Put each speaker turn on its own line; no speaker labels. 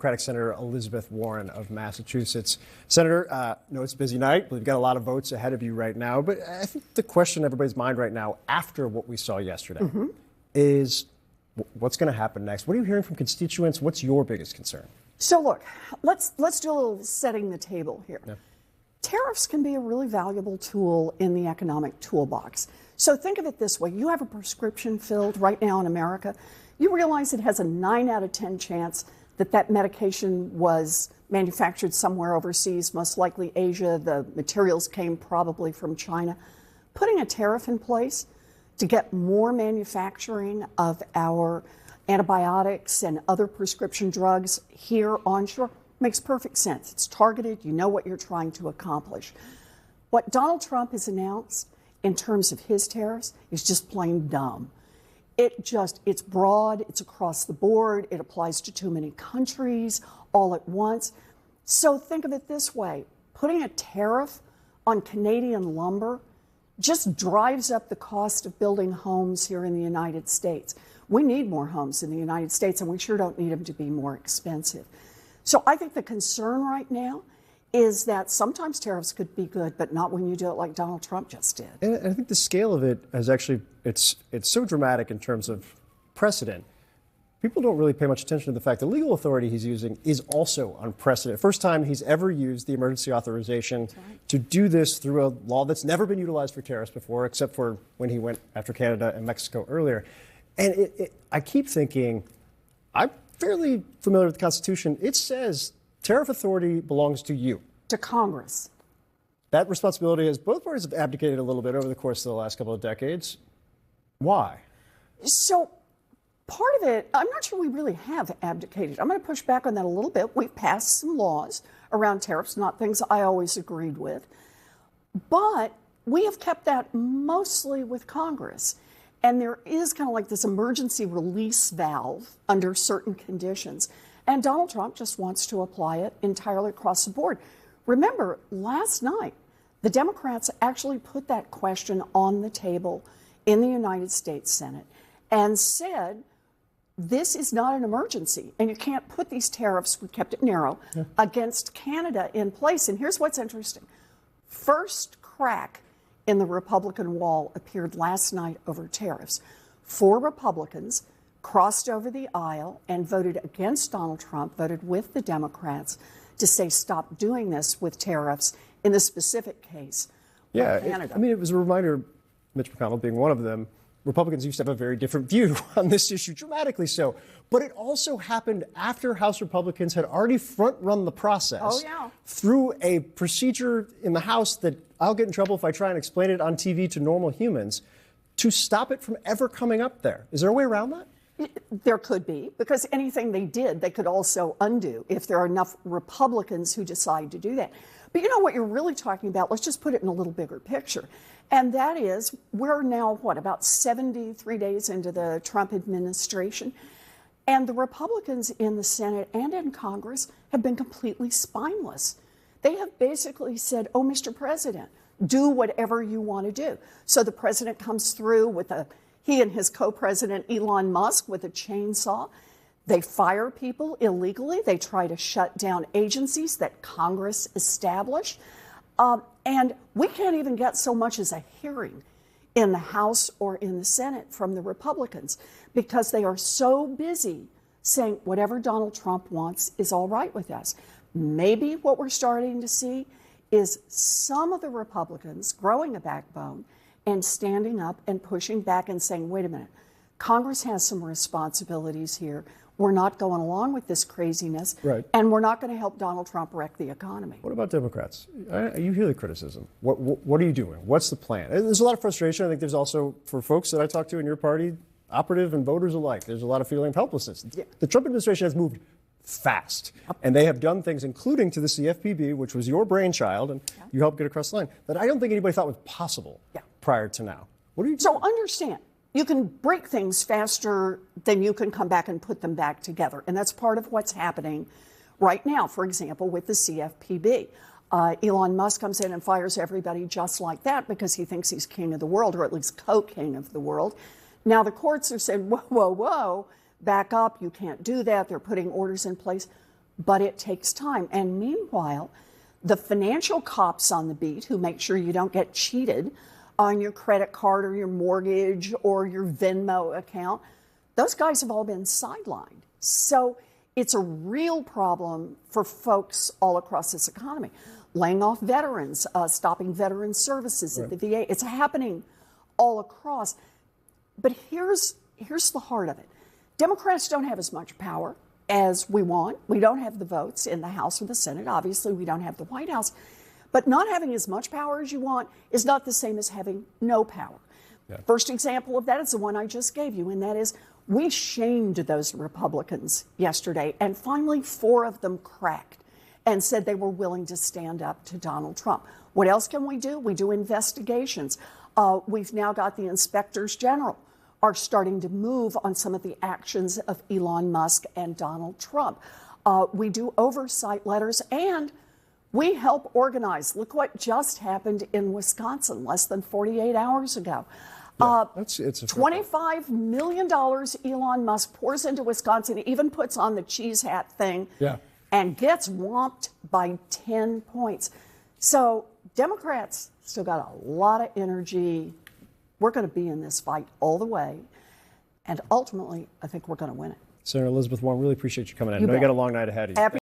Democratic Senator Elizabeth Warren of Massachusetts. Senator, no, it's a busy night. We've got a lot of votes ahead of you right now. But I think the question in everybody's mind right now, after what we saw yesterday, is what's going to happen next? What are you hearing from constituents? What's your biggest concern?
So look, let's do a little setting the table here. Yeah. Tariffs can be a really valuable tool in the economic toolbox. So think of it this way. You have a prescription filled right now in America. You realize it has a 9 out of 10 chance that medication was manufactured somewhere overseas, most likely Asia. The materials came probably from China. Putting a tariff in place to get more manufacturing of our antibiotics and other prescription drugs here onshore makes perfect sense. It's targeted. You know what you're trying to accomplish. What Donald Trump has announced in terms of his tariffs is just plain dumb. It's broad, it's across the board, it applies to too many countries all at once. So think of it this way, putting a tariff on Canadian lumber just drives up the cost of building homes here in the United States. We need more homes in the United States, and we sure don't need them to be more expensive. So I think the concern right now is that sometimes tariffs could be good, but not when you do it like Donald Trump just did.
And I think the scale of it has actually, it's so dramatic in terms of precedent. People don't really pay much attention to the fact the legal authority he's using is also unprecedented. First time he's ever used the emergency authorization to do this through a law that's never been utilized for tariffs before, except for when he went after Canada and Mexico earlier. And I keep thinking, I'm fairly familiar with the Constitution. It says tariff authority belongs to you.
To Congress.
That responsibility has both parties have abdicated a little bit over the course of the last couple of decades. Why?
So part of it, I'm not sure we really have abdicated. I'm going to push back on that a little bit. We've passed some laws around tariffs, not things I always agreed with. But we have kept that mostly with Congress. And there is kind of like this emergency release valve under certain conditions. And Donald Trump just wants to apply it entirely across the board. Remember, last night, the Democrats actually put that question on the table in the United States Senate and said, this is not an emergency, and you can't put these tariffs, we kept it narrow, against Canada in place. And here's what's interesting. First crack in the Republican wall appeared last night over tariffs. 4 Republicans crossed over the aisle and voted against Donald Trump, voted with the Democrats to say stop doing this with tariffs in the specific case of Canada.
It was a reminder, Mitch McConnell being one of them, Republicans used to have a very different view on this issue, dramatically so. But it also happened after House Republicans had already front-run the process through a procedure in the House that I'll get in trouble if I try and explain it on TV to normal humans, to stop it from ever coming up there. Is there a way around that?
There could be, because anything they did, they could also undo if there are enough Republicans who decide to do that. But you know what you're really talking about? Let's just put it in a little bigger picture. And that is, we're now, about 73 days into the Trump administration. And the Republicans in the Senate and in Congress have been completely spineless. They have basically said, oh, Mr. President, do whatever you want to do. So the president comes through with he and his co-president, Elon Musk, with a chainsaw. They fire people illegally. They try to shut down agencies that Congress established. And we can't even get so much as a hearing in the House or in the Senate from the Republicans because they are so busy saying whatever Donald Trump wants is all right with us. Maybe what we're starting to see is some of the Republicans growing a backbone and standing up and pushing back and saying, wait a minute, Congress has some responsibilities here. We're not going along with this craziness, and we're not going to help Donald Trump wreck the economy.
What about Democrats? You hear the criticism. What are you doing? What's the plan? There's a lot of frustration. I think there's also, for folks that I talk to in your party, operative and voters alike, there's a lot of feeling of helplessness. Yeah. The Trump administration has moved fast, and they have done things, including to the CFPB, which was your brainchild, and you helped get across the line, that I don't think anybody thought was possible prior to now. What are you doing?
So understand, you can break things faster than you can come back and put them back together. And that's part of what's happening right now, for example, with the CFPB. Elon Musk comes in and fires everybody just like that because he thinks he's king of the world, or at least co-king of the world. Now the courts are saying, whoa, whoa, whoa, back up, you can't do that. They're putting orders in place. but it takes time. And meanwhile, the financial cops on the beat who make sure you don't get cheated on your credit card or your mortgage or your Venmo account, those guys have all been sidelined. So it's a real problem for folks all across this economy. Laying off veterans, stopping veteran services at the VA. It's happening all across. But here's the heart of it. Democrats don't have as much power as we want. We don't have the votes in the House or the Senate. Obviously, we don't have the White House. But not having as much power as you want is not the same as having no power. Yeah. First example of that is the one I just gave you, and that is we shamed those Republicans yesterday, and finally 4 of them cracked and said they were willing to stand up to Donald Trump. What else can we do? We do investigations. We've now got the inspectors general are starting to move on some of the actions of Elon Musk and Donald Trump. We do oversight letters, and we help organize. Look what just happened in Wisconsin less than 48 hours ago.
Yeah, it's
$25 million Elon Musk pours into Wisconsin, even puts on the cheese hat thing, and gets whomped by 10 points. So Democrats still got a lot of energy. We're going to be in this fight all the way. And ultimately, I think we're going to win it.
Senator Elizabeth Warren, really appreciate you coming in. I know you got a long night ahead of you.